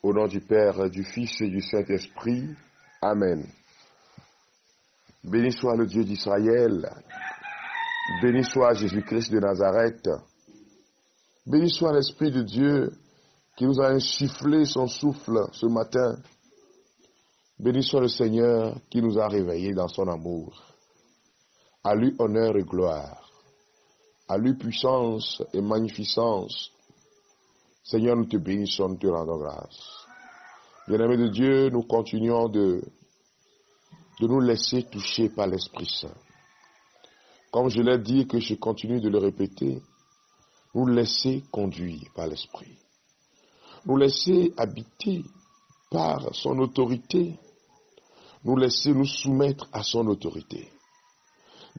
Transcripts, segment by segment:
Au nom du Père, du Fils et du Saint-Esprit. Amen. Béni soit le Dieu d'Israël. Béni soit Jésus-Christ de Nazareth. Béni soit l'Esprit de Dieu qui nous a insufflé son souffle ce matin. Béni soit le Seigneur qui nous a réveillés dans son amour. À lui honneur et gloire. À lui puissance et magnificence. Seigneur, nous te bénissons, nous te rendons grâce. Bien-aimés de Dieu, nous continuons de nous laisser toucher par l'Esprit Saint. Comme je l'ai dit et que je continue de le répéter, nous laisser conduire par l'Esprit. Nous laisser habiter par son autorité. Nous laisser nous soumettre à son autorité.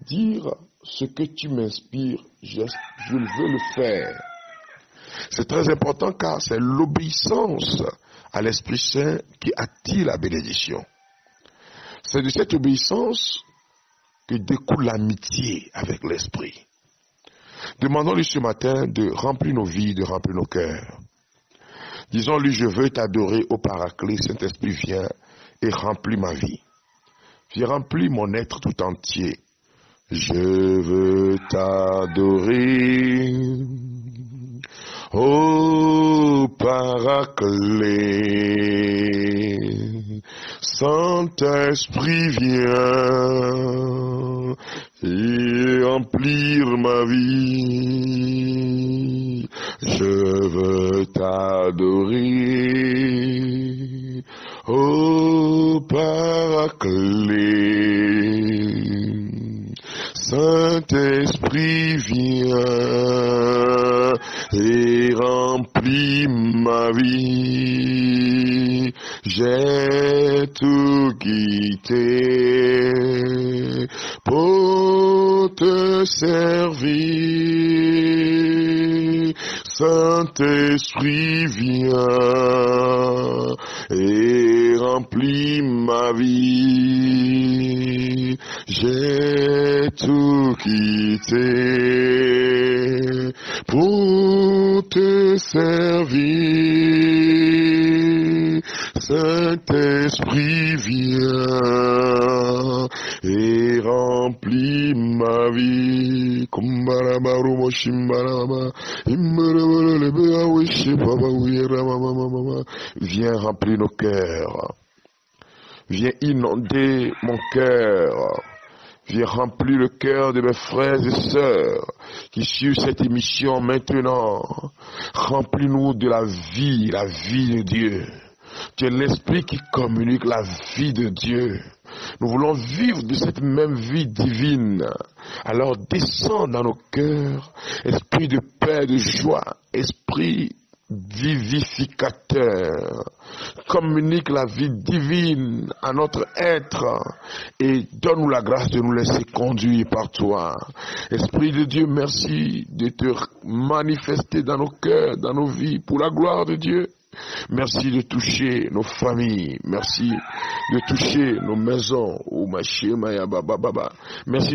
Dire ce que tu m'inspires, je veux le faire. C'est très important car c'est l'obéissance à l'Esprit Saint qui attire la bénédiction. C'est de cette obéissance que découle l'amitié avec l'Esprit. Demandons-lui ce matin de remplir nos vies, de remplir nos cœurs. Disons-lui, je veux t'adorer au Paraclet, Saint-Esprit viens et remplis ma vie. Viens remplir mon être tout entier. Je veux t'adorer. Ô Paraclet, Saint-Esprit viens et remplir ma vie. Je veux t'adorer, ô Paraclet, Saint-Esprit viens et remplis ma vie. J'ai tout quitté pour te servir. Saint-Esprit viens et remplis ma vie. J'ai tout quitté pour te servir. Saint-Esprit viens et remplis ma vie. Viens remplir nos cœurs. Viens inonder mon cœur. Viens remplir le cœur de mes frères et sœurs qui suivent cette émission maintenant. Remplis-nous de la vie de Dieu. Tu es l'Esprit qui communique la vie de Dieu. Nous voulons vivre de cette même vie divine. Alors descends dans nos cœurs, esprit de paix, de joie, esprit vivificateur. Communique la vie divine à notre être et donne-nous la grâce de nous laisser conduire par toi. Esprit de Dieu, merci de te manifester dans nos cœurs, dans nos vies, pour la gloire de Dieu. Merci de toucher nos familles. Merci de toucher nos maisons. Merci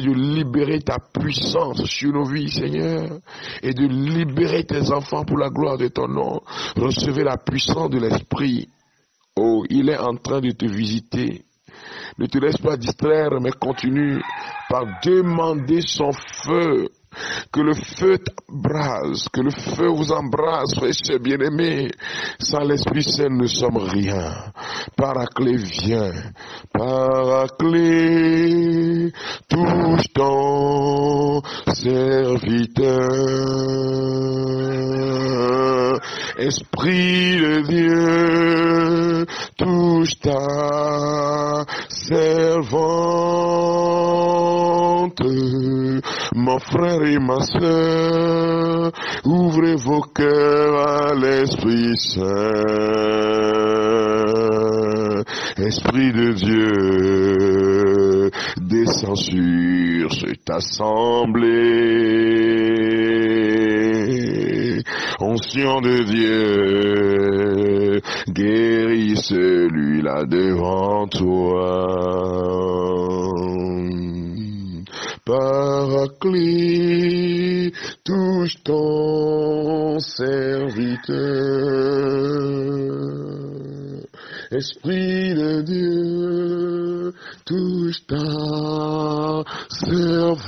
de libérer ta puissance sur nos vies, Seigneur, et de libérer tes enfants pour la gloire de ton nom. Recevez la puissance de l'Esprit. Oh, il est en train de te visiter. Ne te laisse pas distraire, mais continue par demander son feu. Que le feu t'embrase, que le feu vous embrase, frères et sœurs bien-aimés. Sans l'Esprit Saint, nous ne sommes rien. Paraclet, viens. Paraclet, touche ton serviteur. Esprit de Dieu, touche ta servante. Mon frère et ma sœur, ouvrez vos cœurs à l'Esprit Saint. Esprit de Dieu, descends sur cette assemblée. Onction de Dieu, guéris celui-là devant toi. Paraclet, touche ton serviteur. Esprit de Dieu, touche ta servante,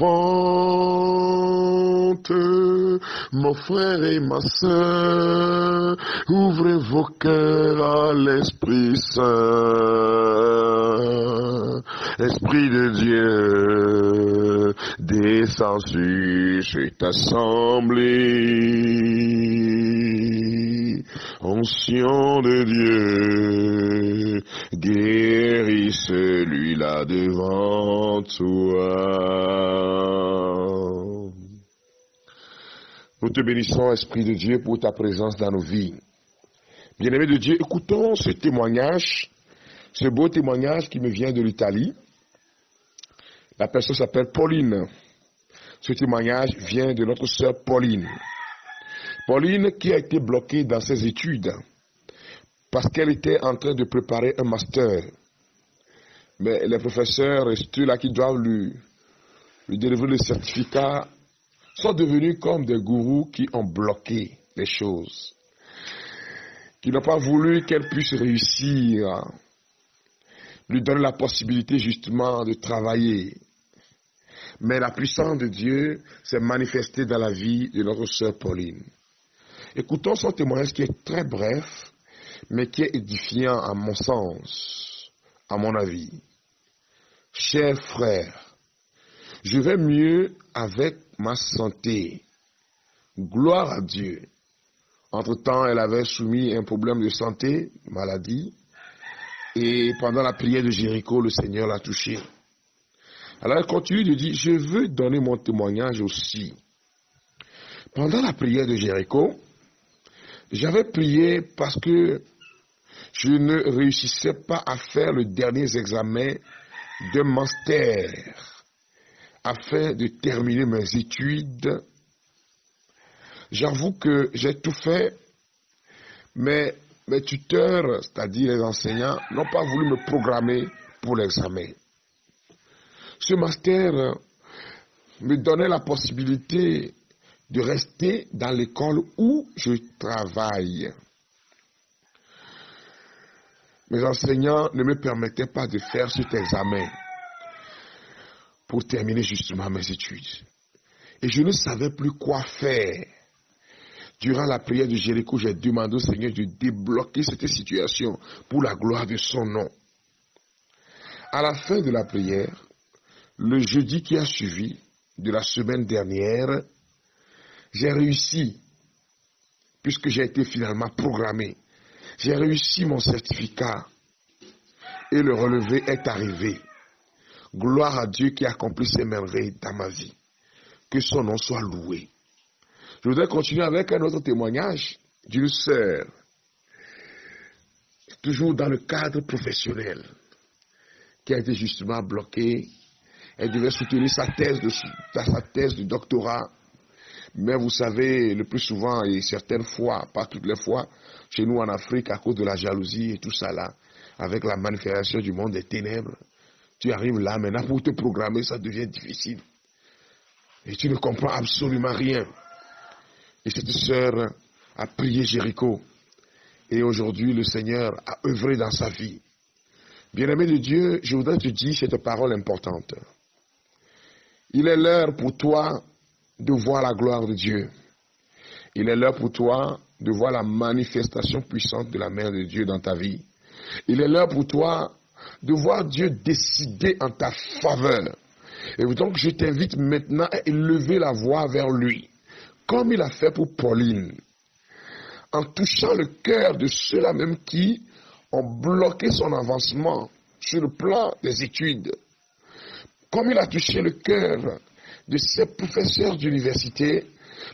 mon frère et ma sœur, ouvrez vos cœurs à l'Esprit Saint. Esprit de Dieu, descends sur cette assemblée. Onction de Dieu, guéris celui-là devant toi. Nous te bénissons, Esprit de Dieu, pour ta présence dans nos vies. Bien-aimés de Dieu, écoutons ce témoignage, ce beau témoignage qui me vient de l'Italie. La personne s'appelle Pauline. Ce témoignage vient de notre sœur Pauline. Pauline qui a été bloquée dans ses études parce qu'elle était en train de préparer un master. Mais les professeurs et ceux là qui doivent lui délivrer le certificat sont devenus comme des gourous qui ont bloqué les choses, qui n'ont pas voulu qu'elle puisse réussir, lui donner la possibilité justement de travailler. Mais la puissance de Dieu s'est manifestée dans la vie de notre sœur Pauline. Écoutons son témoignage qui est très bref, mais qui est édifiant à mon sens, à mon avis. Chers frères, je vais mieux avec ma santé. Gloire à Dieu. Entre-temps, elle avait soumis un problème de santé, maladie, et pendant la prière de Jéricho, le Seigneur l'a touchée. Alors elle continue de dire, je veux donner mon témoignage aussi. Pendant la prière de Jéricho, j'avais prié parce que je ne réussissais pas à faire le dernier examen de master afin de terminer mes études. J'avoue que j'ai tout fait, mais mes tuteurs, c'est-à-dire les enseignants, n'ont pas voulu me programmer pour l'examen. Ce master me donnait la possibilité de rester dans l'école où je travaille. Mes enseignants ne me permettaient pas de faire cet examen pour terminer justement mes études. Et je ne savais plus quoi faire. Durant la prière de Jéricho, j'ai demandé au Seigneur de débloquer cette situation pour la gloire de son nom. À la fin de la prière, le jeudi qui a suivi de la semaine dernière, j'ai réussi, puisque j'ai été finalement programmé. J'ai réussi mon certificat et le relevé est arrivé. Gloire à Dieu qui a accompli ses merveilles dans ma vie. Que son nom soit loué. Je voudrais continuer avec un autre témoignage d'une sœur, toujours dans le cadre professionnel, qui a été justement bloquée. Elle devait soutenir sa thèse de doctorat. Mais vous savez, le plus souvent et certaines fois, pas toutes les fois, chez nous en Afrique, à cause de la jalousie et tout ça là, avec la manifestation du monde des ténèbres, tu arrives là, maintenant pour te programmer, ça devient difficile. Et tu ne comprends absolument rien. Et cette sœur a prié Jéricho. Et aujourd'hui, le Seigneur a œuvré dans sa vie. Bien-aimé de Dieu, je voudrais te dire cette parole importante. Il est l'heure pour toi de voir la gloire de Dieu. Il est l'heure pour toi de voir la manifestation puissante de la main de Dieu dans ta vie. Il est l'heure pour toi de voir Dieu décider en ta faveur. Et donc je t'invite maintenant à élever la voix vers lui, comme il a fait pour Pauline, en touchant le cœur de ceux-là même qui ont bloqué son avancement sur le plan des études. Comme il a touché le cœur de ces professeurs d'université,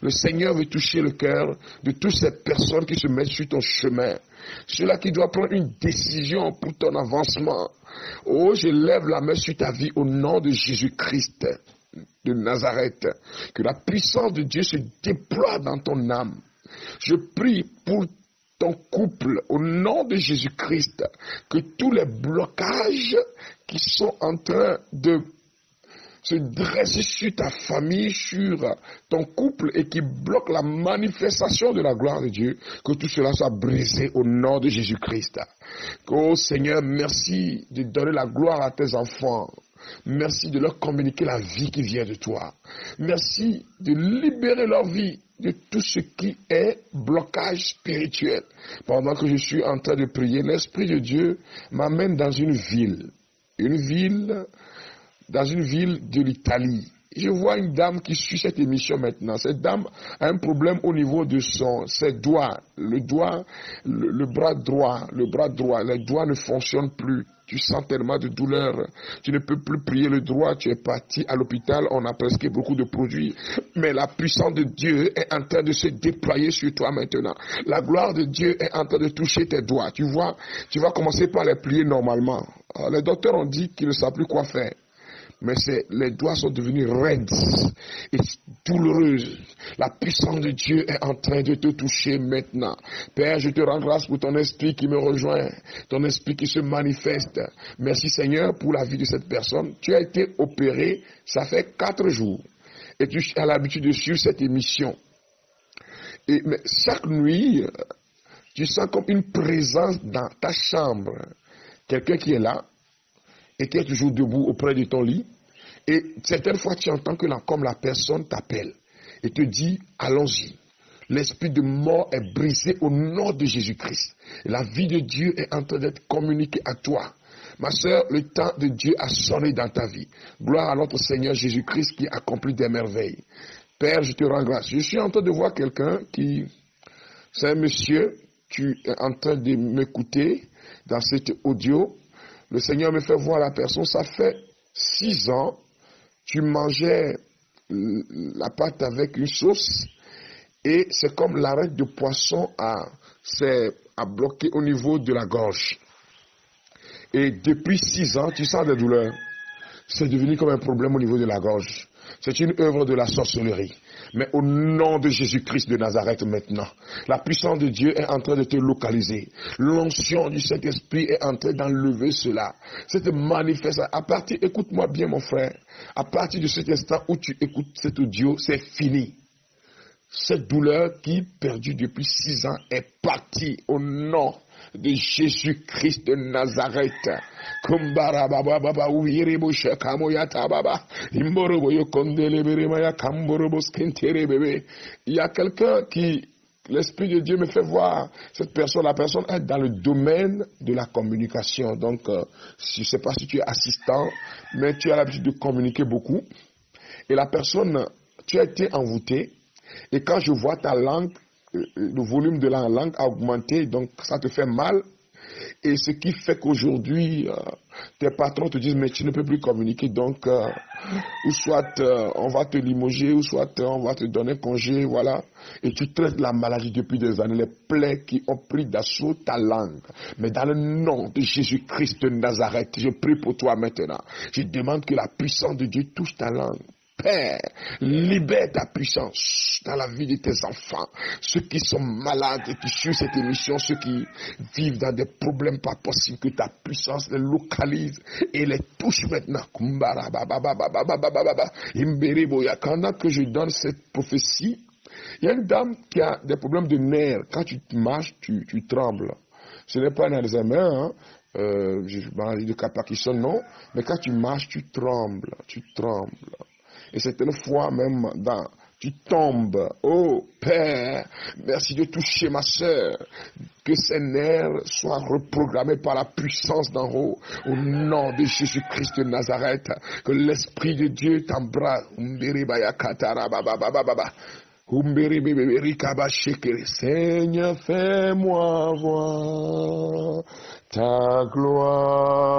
le Seigneur veut toucher le cœur de toutes ces personnes qui se mettent sur ton chemin. Ceux-là qui doivent prendre une décision pour ton avancement. Oh, je lève la main sur ta vie au nom de Jésus-Christ de Nazareth. Que la puissance de Dieu se déploie dans ton âme. Je prie pour ton couple au nom de Jésus-Christ. Que tous les blocages qui sont en train de se dresse sur ta famille, sur ton couple et qui bloque la manifestation de la gloire de Dieu, que tout cela soit brisé au nom de Jésus-Christ. Oh Seigneur, merci de donner la gloire à tes enfants. Merci de leur communiquer la vie qui vient de toi. Merci de libérer leur vie de tout ce qui est blocage spirituel. Pendant que je suis en train de prier, l'Esprit de Dieu m'amène dans une ville de l'Italie. Je vois une dame qui suit cette émission maintenant. Cette dame a un problème au niveau de ses doigts. Le bras droit. Les doigts ne fonctionnent plus. Tu sens tellement de douleur. Tu ne peux plus prier le droit. Tu es parti à l'hôpital. On a presque beaucoup de produits. Mais la puissance de Dieu est en train de se déployer sur toi maintenant. La gloire de Dieu est en train de toucher tes doigts. Tu vois, tu vas commencer par les plier normalement. Alors, les docteurs ont dit qu'ils ne savent plus quoi faire. Mais les doigts sont devenus raides et douloureuses. La puissance de Dieu est en train de te toucher maintenant. Père, je te rends grâce pour ton esprit qui me rejoint, ton esprit qui se manifeste. Merci Seigneur pour la vie de cette personne. Tu as été opéré, ça fait 4 jours. Et tu as l'habitude de suivre cette émission. Mais chaque nuit, tu sens comme une présence dans ta chambre. Quelqu'un qui est là, et qui est toujours debout auprès de ton lit, et certaines fois tu entends que comme la personne t'appelle et te dit allons-y. L'esprit de mort est brisé au nom de Jésus-Christ. La vie de Dieu est en train d'être communiquée à toi. Ma sœur, le temps de Dieu a sonné dans ta vie. Gloire à notre Seigneur Jésus-Christ qui accomplit des merveilles. Père, je te rends grâce. Je suis en train de voir quelqu'un c'est un monsieur, tu es en train de m'écouter dans cet audio. Le Seigneur me fait voir la personne, ça fait 6 ans, tu mangeais la pâte avec une sauce et c'est comme l'arête de poisson a bloqué au niveau de la gorge. Et depuis 6 ans, tu sens des douleurs. C'est devenu comme un problème au niveau de la gorge. C'est une œuvre de la sorcellerie. Mais au nom de Jésus-Christ de Nazareth maintenant, la puissance de Dieu est en train de te localiser. L'onction du Saint-Esprit est en train d'enlever cela. Cette manifestation, écoute-moi bien mon frère, à partir de cet instant où tu écoutes cet audio, c'est fini. Cette douleur qui perdue depuis 6 ans est partie au nom de Jésus-Christ de Nazareth. Il y a quelqu'un qui, l'Esprit de Dieu me fait voir cette personne. La personne est dans le domaine de la communication. Donc, je ne sais pas si tu es assistant, mais tu as l'habitude de communiquer beaucoup. Et la personne, tu as été envoûté. Et quand je vois ta langue, le volume de la langue a augmenté, donc ça te fait mal. Et ce qui fait qu'aujourd'hui, tes patrons te disent, mais tu ne peux plus communiquer, donc ou soit on va te limoger, ou soit on va te donner congé, voilà. Et tu traites la maladie depuis des années, les plaies qui ont pris d'assaut ta langue. Mais dans le nom de Jésus-Christ de Nazareth, je prie pour toi maintenant. Je demande que la puissance de Dieu touche ta langue. Père, libère ta puissance dans la vie de tes enfants, ceux qui sont malades et qui suivent cette émission, ceux qui vivent dans des problèmes pas possibles, que ta puissance les localise et les touche maintenant. Pendant que je donne cette prophétie, il y a une dame qui a des problèmes de nerfs. Quand tu marches, tu trembles. Ce n'est pas un Alzheimer, hein. Je parle de Parkinson, non. Mais quand tu marches, tu trembles. Et certaines fois même, tu tombes. Oh Père, merci de toucher ma sœur. Que ses nerfs soient reprogrammés par la puissance d'en haut. Au nom de Jésus-Christ de Nazareth. Que l'Esprit de Dieu t'embrasse. Seigneur, fais-moi voir ta gloire.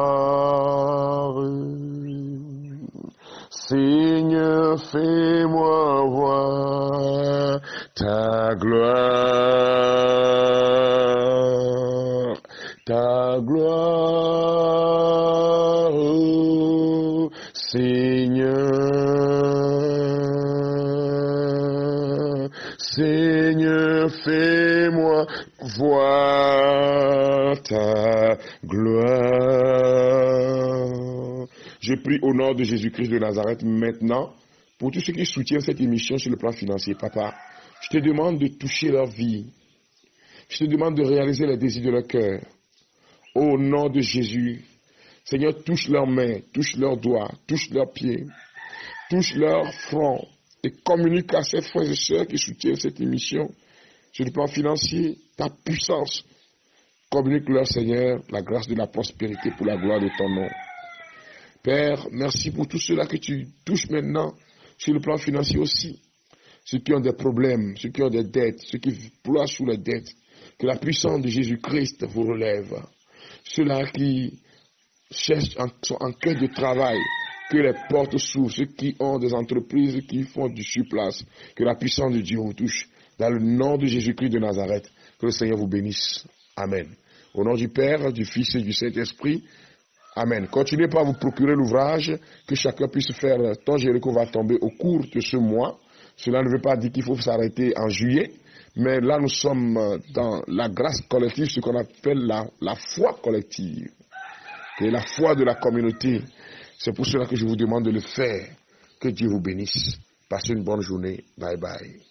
Seigneur, fais-moi voir ta gloire, oh, Seigneur, fais-moi voir ta gloire. Je prie au nom de Jésus-Christ de Nazareth maintenant pour tous ceux qui soutiennent cette émission sur le plan financier. Papa, je te demande de toucher leur vie. Je te demande de réaliser les désirs de leur cœur. Au nom de Jésus, Seigneur, touche leurs mains, touche leurs doigts, touche leurs pieds, touche leur front et communique à ces frères et sœurs qui soutiennent cette émission sur le plan financier ta puissance. Communique-leur, Seigneur, la grâce de la prospérité pour la gloire de ton nom. Père, merci pour tous ceux-là que tu touches maintenant sur le plan financier aussi. Ceux qui ont des problèmes, ceux qui ont des dettes, ceux qui ploient sous les dettes. Que la puissance de Jésus-Christ vous relève. Ceux-là qui cherchent, sont en quête de travail, que les portes s'ouvrent. Ceux qui ont des entreprises qui font du surplace, que la puissance de Dieu vous touche. Dans le nom de Jésus-Christ de Nazareth, que le Seigneur vous bénisse. Amen. Au nom du Père, du Fils et du Saint-Esprit. Amen. Continuez par vous procurer l'ouvrage, que chacun puisse faire. Ton Jéricho va tomber au cours de ce mois. Cela ne veut pas dire qu'il faut s'arrêter en juillet. Mais là, nous sommes dans la grâce collective, ce qu'on appelle la foi collective. Et la foi de la communauté. C'est pour cela que je vous demande de le faire. Que Dieu vous bénisse. Passez une bonne journée. Bye bye.